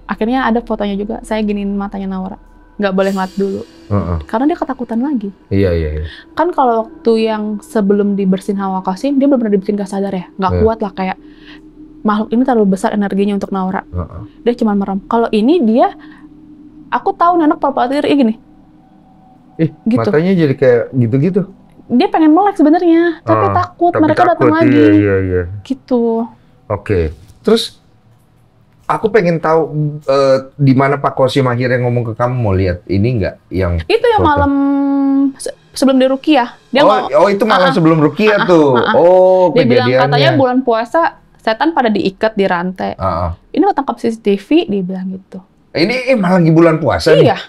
Akhirnya ada fotonya juga, saya giniin matanya Naura. Nggak boleh ngeliat dulu. Karena dia ketakutan lagi. Iya. Kan kalau waktu yang sebelum dibersihin sama Kosim, dia benar-benar dibikin gak sadar ya. Nggak kuat lah, kayak makhluk ini terlalu besar energinya untuk Naura. Dia cuma merem. Kalau ini dia, aku tahu anak palpatir gini. Gitu. Matanya jadi kayak gitu-gitu. Dia pengen melek sebenarnya, tapi takut mereka datang lagi. Iya. Gitu. Oke. Terus Aku pengen tahu di mana Pak Kosim akhirnya ngomong ke kamu mau lihat ini nggak yang itu yang foto? malam sebelum di Ruqyah. Dia itu malam sebelum Ruqyah tuh. Dia bilang katanya bulan puasa setan pada diikat di rantai. Ini ketangkap CCTV, dia bilang gitu. Ini malah lagi bulan puasa iya. nih?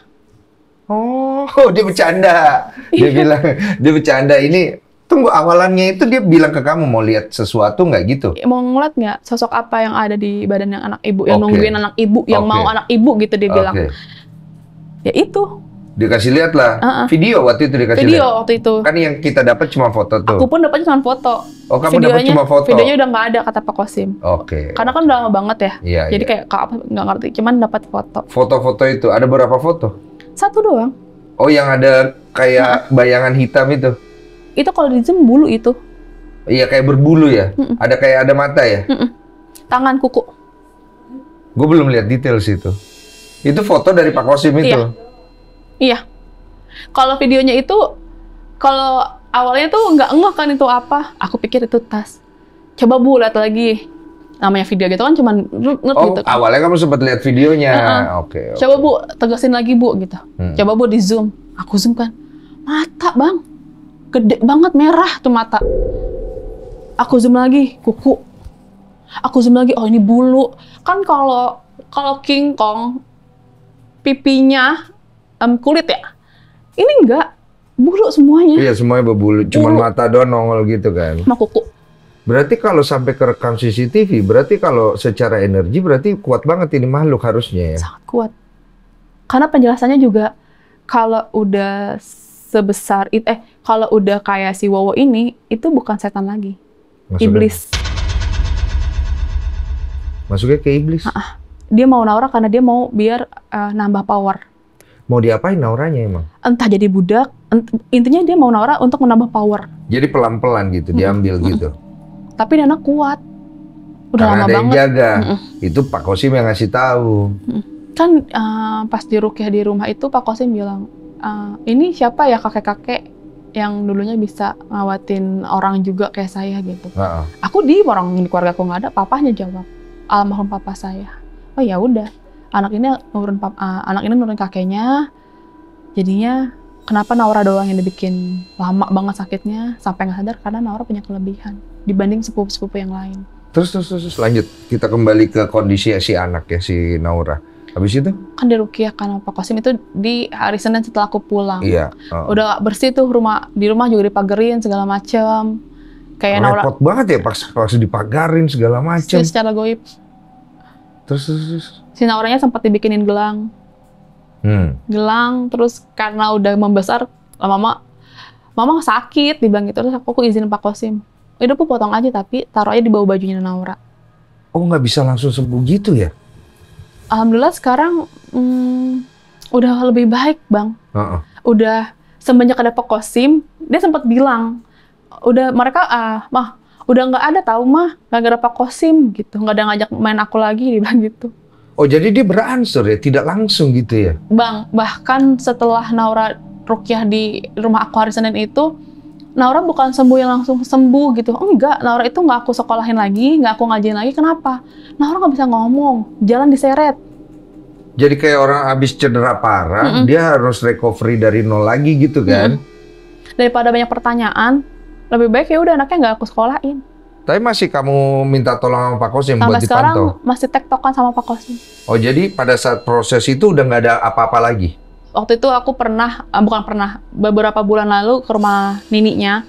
Oh, dia bercanda. Dia bilang, dia bercanda. Ini, tunggu, awalannya itu dia bilang ke kamu mau lihat sesuatu nggak gitu? Mau ngeliat nggak sosok apa yang ada di badan yang anak ibu, yang nungguin anak ibu, yang mau anak ibu gitu dia bilang. Ya itu. Dikasih lihat lah. Video waktu itu dikasih lihat? Video waktu itu. Kan yang kita dapat cuma foto tuh. Aku pun dapat cuma foto. Oh, kamu dapat cuma foto? Videonya udah nggak ada kata Pak Kosim. Karena kan udah lama banget ya. Iya, jadi kayak nggak ngerti, cuman dapat foto. Foto-foto itu, ada berapa foto? 1 doang. Oh, yang ada kayak bayangan hitam itu? Itu kalau di zoom bulu itu. Iya, kayak berbulu ya? Ada kayak ada mata ya? Tangan, kuku. Gue belum lihat detail situ. Itu foto dari Pak Kosim itu? Iya. Kalau videonya itu, kalau awalnya tuh nggak ngeh kan itu apa. Aku pikir itu tas. Coba Bu, lihat lagi. Namanya video gitu kan cuman gitu kan. Awalnya kamu sempat lihat videonya. Oke. Coba Bu, tegasin lagi Bu gitu. Coba Bu di zoom. Aku zoom kan. Mata Bang. Gede banget, merah tuh mata. Aku zoom lagi, kuku. Aku zoom lagi, oh ini bulu. Kan kalau King Kong pipinya kulit ya. Ini enggak, bulu semuanya. Iya, semuanya berbulu. Cuman mata doang nongol gitu kan. Sama kuku. Berarti kalau sampai kerekam CCTV, berarti kalau secara energi berarti kuat banget ini makhluk harusnya ya? Sangat kuat. Karena penjelasannya juga kalau udah sebesar itu, kalau udah kayak si Wowo ini, itu bukan setan lagi. Maksudnya? Iblis. Masuknya ke iblis? Dia mau Naura karena dia mau biar nambah power. Mau diapain Nauranya emang? Entah jadi budak, intinya dia mau Naura untuk menambah power. Jadi pelan-pelan gitu, diambil gitu? Tapi dia anak kuat. Udah karena lama ada yang banget. jaga. Itu Pak Kosim yang ngasih tahu. Kan pas di Ruqyah di rumah itu Pak Kosim bilang, ini siapa ya kakek-kakek yang dulunya bisa ngawatin orang juga kayak saya gitu. Aku orang di keluarga aku nggak ada, papahnya jawab. Almarhum papa saya. Oh ya udah, anak ini nurun kakeknya. Jadinya kenapa Naura doang yang dibikin lama banget sakitnya sampai nggak sadar karena Naura punya kelebihan dibanding sepupu-sepupu yang lain. Terus lanjut, kita kembali ke kondisi si anak ya, si Naura. Habis itu? Kan di Ruqyah kan Pak Kosim itu di hari Senin setelah aku pulang. Iya. Udah bersih tuh di rumah juga dipagerin segala macem. Kayak Naura. Repot banget ya pas dipagarin segala macem. Secara goib. Terus. Si Nauranya sempat dibikinin gelang. Gelang, terus karena udah membesar, mama sakit, dibilang gitu. Terus aku izin Pak Kosim. Udah aku potong aja tapi taruh aja di bawah bajunya Naura. Oh nggak bisa langsung sembuh gitu ya? Alhamdulillah sekarang udah lebih baik Bang. Udah semenjak ada Pak Kosim, dia sempat bilang, udah mereka udah nggak ada tahu mah, nggak ada Pak Kosim gitu, nggak ada ngajak main aku lagi, dia bilang gitu. Oh jadi dia beransur ya, tidak langsung gitu ya? Bang, bahkan setelah Naura Ruqyah di rumah aku hari Senin itu, Naura bukan sembuh yang langsung sembuh gitu. Enggak, Naura itu nggak aku sekolahin lagi, nggak aku ngajarin lagi. Kenapa? Naura nggak bisa ngomong, jalan diseret. Jadi kayak orang habis cedera parah, dia harus recovery dari nol lagi gitu kan? Daripada banyak pertanyaan, lebih baik ya udah anaknya nggak aku sekolahin. Tapi masih kamu minta tolong sama Pak Kosim buat dipantau? Sampai sekarang masih tektokan sama Pak Kosim. Oh jadi pada saat proses itu udah nggak ada apa-apa lagi? Waktu itu aku beberapa bulan lalu ke rumah nininya.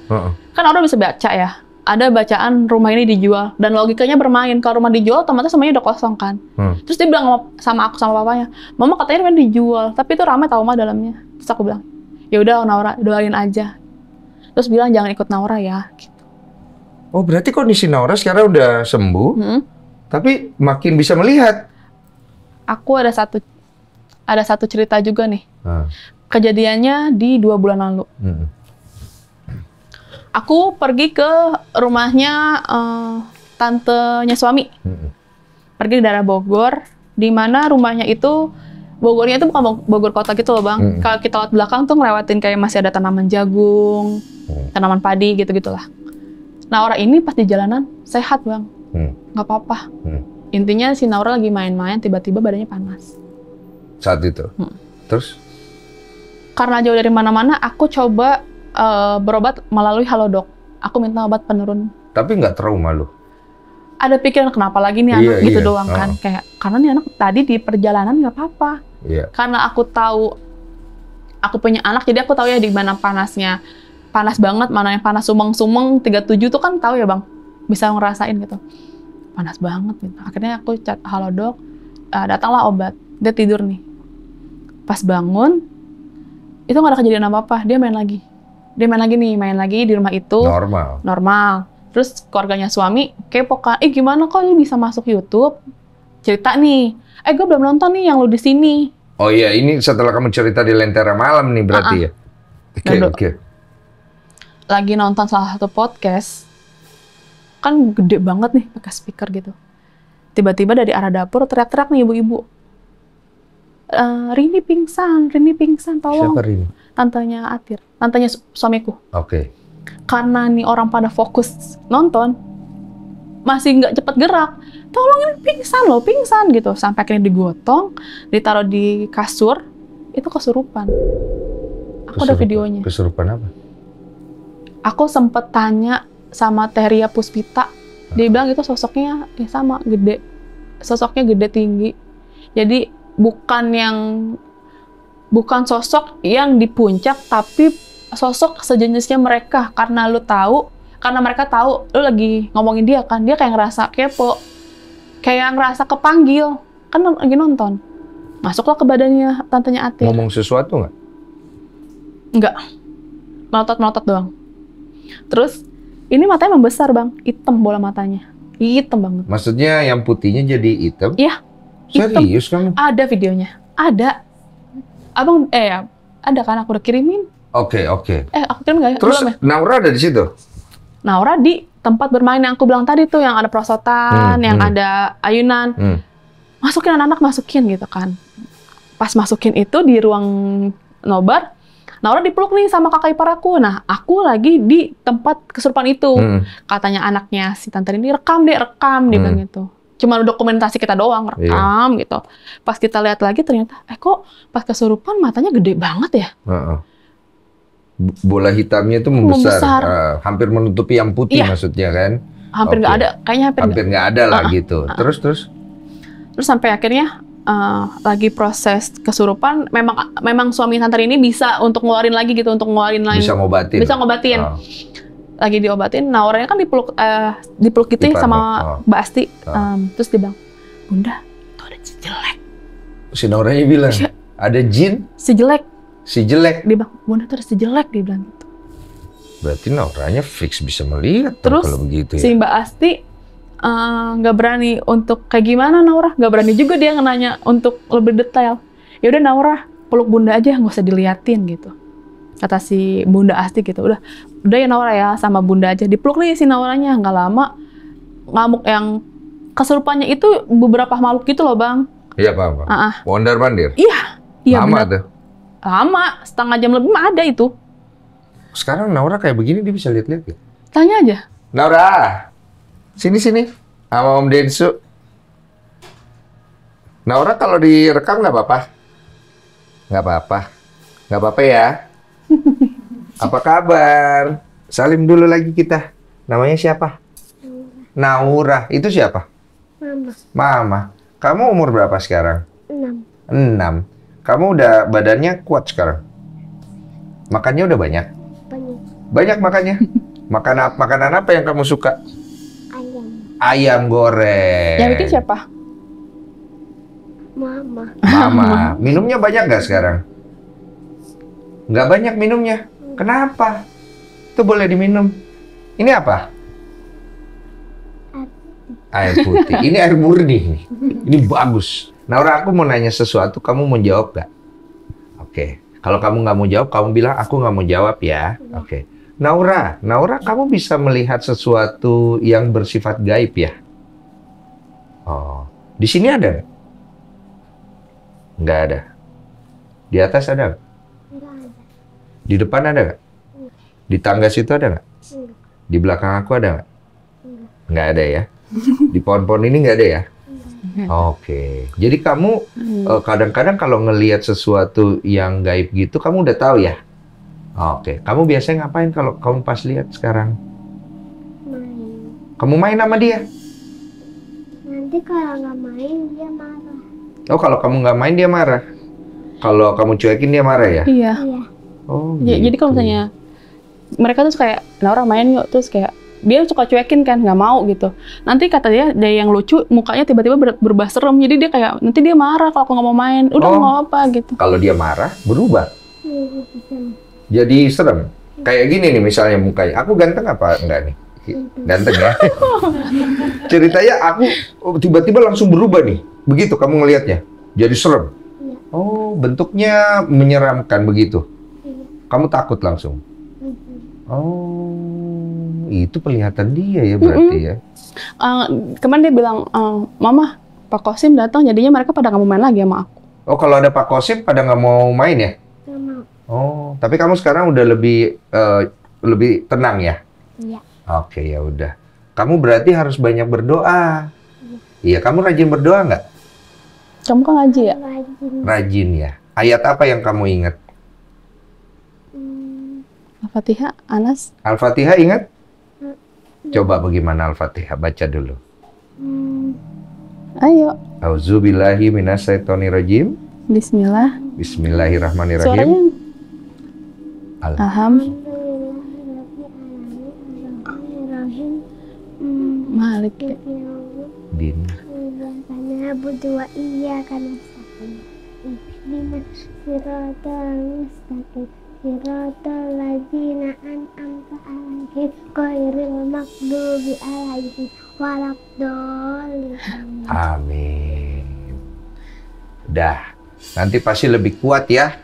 Kan orang bisa baca ya. Ada bacaan rumah ini dijual. Dan logikanya bermain. Kalau rumah dijual, otomatis semuanya udah kosong kan. Terus dia bilang sama aku sama papanya, Mama katanya rumah dijual. Tapi itu ramai tau mah dalamnya. Terus aku bilang, ya udah Naura, doain aja. Terus bilang jangan ikut Naura ya. Gitu. Oh berarti kondisi Naura sekarang udah sembuh. Tapi makin bisa melihat. Aku ada satu cerita juga nih. Kejadiannya di 2 bulan lalu. Aku pergi ke rumahnya tantenya suami. Pergi ke daerah Bogor, di mana rumahnya itu, Bogornya itu bukan Bogor kota gitu loh Bang. Kalau kita lihat belakang tuh ngelewatin kayak masih ada tanaman jagung, tanaman padi gitu-gitulah. Nah orang ini pas di jalanan sehat Bang, nggak apa-apa. Intinya si Naura lagi main-main, tiba-tiba badannya panas. Saat itu? Terus? Karena jauh dari mana-mana, aku coba berobat melalui Halodoc. Aku minta obat penurun. Tapi nggak trauma lu? Ada pikiran kenapa lagi nih anak gitu doang kan. Kayak, karena nih anak tadi di perjalanan nggak apa-apa. Karena aku tahu, aku punya anak, jadi aku tahu ya di mana panasnya. Panas banget, mana yang panas sumeng-sumeng, 37 tuh kan tahu ya Bang. Bisa ngerasain gitu. Panas banget gitu. Akhirnya aku chat Halodoc, datanglah obat. Dia tidur nih. Pas bangun, itu nggak ada kejadian apa-apa. Dia main lagi. Main lagi di rumah itu. Normal. Terus keluarganya suami kepo kan, gimana kok lu bisa masuk YouTube? Cerita nih, gue belum nonton nih yang lu di sini. Oh iya, ini setelah kamu cerita di Lentera Malam nih berarti ya? Oke. Lagi nonton salah satu podcast, kan gede banget nih pakai speaker gitu. Tiba-tiba dari arah dapur teriak-teriak nih ibu-ibu. Rini pingsan, tolong. Siapa Rini? Tantenya Atir, tantenya suamiku. Oke. Karena nih orang pada fokus nonton, masih nggak cepet gerak. Tolong ini pingsan gitu. Sampai akhirnya digotong, ditaruh di kasur, itu kesurupan. Aku ada videonya. Kesurupan apa? Aku sempet tanya sama Teria Puspita, dia bilang itu sosoknya ya sama, gede. Sosoknya gede tinggi. Jadi bukan sosok yang di puncak, tapi sosok sejenisnya mereka. Karena mereka tahu lu lagi ngomongin dia kan, dia kayak ngerasa kepo, kayak ngerasa kepanggil, kan lagi nonton. Masuklah ke badannya tantenya Atir. Ngomong sesuatu nggak? Nggak, melotot doang. Terus ini matanya membesar Bang, hitam bola matanya, hitam banget. Maksudnya yang putihnya jadi hitam? Iya. Serius kamu? Ada videonya, ada. Abang, ada kan, aku udah kirimin. Oke. Aku kirim nggak ya? Terus Naura ada di situ? Naura di tempat bermain yang aku bilang tadi tuh, yang ada perosotan, yang ada ayunan. Masukin anak-anak, masukin gitu kan. Pas masukin itu di ruang nobar, Naura dipeluk nih sama kakak ipar aku. Nah, aku lagi di tempat kesurupan itu. Katanya anaknya si tante ini, rekam, dia bilang gitu. Cuma dokumentasi kita doang, rekam gitu. Pas kita lihat lagi ternyata, kok pas kesurupan matanya gede banget ya? Bola hitamnya itu membesar. Hampir menutupi yang putih maksudnya kan? Hampir nggak ada, kayaknya hampir nggak ada lah gitu. Terus sampai akhirnya lagi proses kesurupan, memang suami tante ini bisa untuk ngeluarin lagi gitu, bisa ngobatin. Lagi diobatin, Nauranya kan dipeluk gitu sama Mbak Asti. Terus dia bilang, Bunda, tuh ada jin jelek. Si Nauranya bilang, ada jin? Si jelek. Dia bilang, Bunda tuh ada si jelek, dia bilang gitu. Berarti Nauranya fix bisa melihat. Terus kalau begitu ya. Si Mbak Asti nggak berani untuk kayak gimana Naura, nggak berani juga dia nanya untuk lebih detail. Ya udah Naura, peluk Bunda aja, nggak usah diliatin gitu. Kata si Bunda Asti gitu, udah ya Naura ya, sama Bunda aja. Dipeluk nih si Nauranya, nggak lama ngamuk, yang kesurupannya itu beberapa makhluk gitu loh Bang. Iya Pak. Mondar-mandir? Iya. Lama tuh? Lama, setengah jam lebih ada itu. Sekarang Naura kayak begini dia bisa lihat-lihat ya? Tanya aja. Naura, sini sama Om Densu. Naura kalau direkam nggak apa-apa? Nggak apa-apa ya? Apa kabar? Salim dulu lagi kita. Namanya siapa? Naura. Itu siapa? Mama. Kamu umur berapa sekarang? 6. Kamu udah badannya kuat sekarang? Makannya udah banyak? Banyak makannya? Makanan apa yang kamu suka? Ayam goreng. Yang bikin siapa? Mama. Minumnya banyak nggak sekarang? Nggak banyak minumnya. Kenapa? Itu boleh diminum. Ini apa? Air putih. Ini air murni nih. Ini bagus. Naura, aku mau nanya sesuatu, kamu mau jawab nggak? Oke. Kalau kamu nggak mau jawab, kamu bilang aku nggak mau jawab ya. Oke. Naura, kamu bisa melihat sesuatu yang bersifat gaib ya? Oh, di sini ada nggak? Nggak ada. Di atas ada nggak? Di depan ada nggak? Di tangga situ ada nggak? Di belakang aku ada nggak? Nggak ada ya? Di pohon-pohon ini nggak ada ya? Oke. Jadi kamu kadang-kadang kalau ngelihat sesuatu yang gaib gitu, kamu udah tahu ya? Oke. Kamu biasanya ngapain kalau kamu pas lihat sekarang? Main. Kamu main sama dia? Nanti kalau nggak main dia marah. Oh, kalau kamu nggak main dia marah. Kalau kamu cuekin dia marah ya? Iya. Iya. Oh, Jadi gitu. kalau misalnya mereka tuh kayak Naura main yuk, terus kayak dia suka cuekin kan, nggak mau gitu. Nanti kata dia yang lucu mukanya tiba-tiba berubah serem, jadi dia kayak nanti dia marah kalau aku nggak mau main. Udah nggak apa gitu. Kalau dia marah, berubah. Iya, bisa. Jadi serem. Kayak gini nih misalnya mukanya. Aku ganteng apa enggak nih? Ganteng ya? Ceritanya aku tiba-tiba langsung berubah nih. Begitu kamu ngelihatnya. Jadi serem. Iya. Oh, bentuknya menyeramkan begitu. Iya. Kamu takut langsung. Mhm. Oh, itu penglihatan dia ya berarti ya. Kemarin dia bilang, Mama, Pak Kosim datang, jadinya mereka pada nggak mau main lagi sama aku. Oh, kalau ada Pak Kosim pada nggak mau main ya? Nggak mau. Oh, tapi kamu sekarang udah lebih tenang ya? Iya. Oke, ya udah. Kamu berarti harus banyak berdoa. Iya, kamu rajin berdoa nggak? Kamu kan ngaji ya? Rajin. Rajin ya. Ayat apa yang kamu ingat? Al-Fatihah, Anas. Al-Fatihah ingat? Coba bagaimana Al-Fatihah? Baca dulu. Ayo. Auzubillahi minasyaitonirrajim. Bismillah. Bismillahirrahmanirrahim. Suaranya Al- Malik. Din. Karena berdua iya karena Ihdina siratal mustaqim siratal ladzina an'amta alaihim ghairil maghdubi alaihim waladdallin. Amin. Dah. Nanti pasti lebih kuat ya.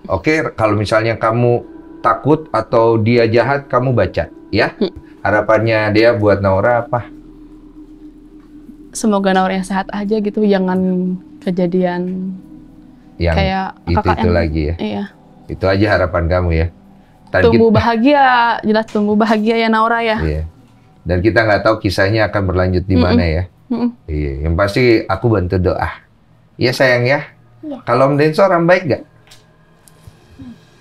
Oke, kalau misalnya kamu takut atau dia jahat, kamu baca ya. Harapannya dia buat Naura apa? Semoga Naura yang sehat aja gitu, jangan kejadian Yang kayak itu KKN. lagi ya. Iya. Itu aja harapan kamu ya. Dan Tumbuh bahagia, jelas tumbuh bahagia ya Naura ya. iya. Dan kita nggak tahu kisahnya akan berlanjut di mana ya. Iya. Yang pasti aku bantu doa. Iya sayang ya. Iya. Kalau Om Denso orang baik nggak?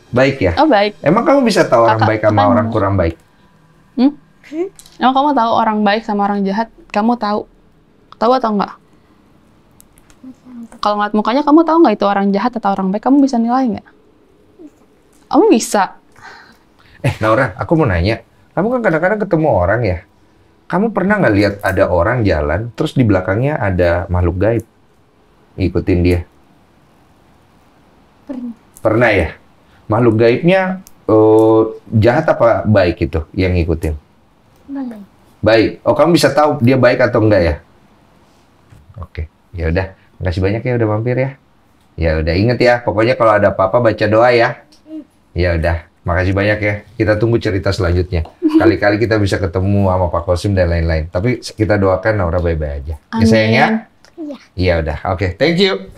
Baik ya. Oh baik. Emang kamu bisa tahu orang baik sama orang kurang baik? Emang kamu tahu orang baik sama orang jahat? Kamu tahu? Tahu atau enggak? Kalau ngeliat mukanya, kamu tahu nggak itu orang jahat atau orang baik? Kamu bisa nilai nggak? Kamu bisa. Naura, aku mau nanya. Kamu kan kadang-kadang ketemu orang ya. Kamu pernah nggak lihat ada orang jalan, terus di belakangnya ada makhluk gaib? Ngikutin dia. Pernah. Pernah ya? Makhluk gaibnya jahat apa baik itu yang ngikutin? Baik. Baik. Oh, kamu bisa tahu dia baik atau enggak ya? Oke. Ya udah. Makasih banyak ya udah mampir ya. Ya udah, inget ya. Pokoknya kalau ada apa-apa baca doa ya. Ya udah. Makasih banyak ya. Kita tunggu cerita selanjutnya. Kali-kali kita bisa ketemu sama Pak Kosim dan lain-lain. Tapi kita doakan Naura baik-baik aja. Ya sayang ya? Iya. Iya udah. Oke. Thank you.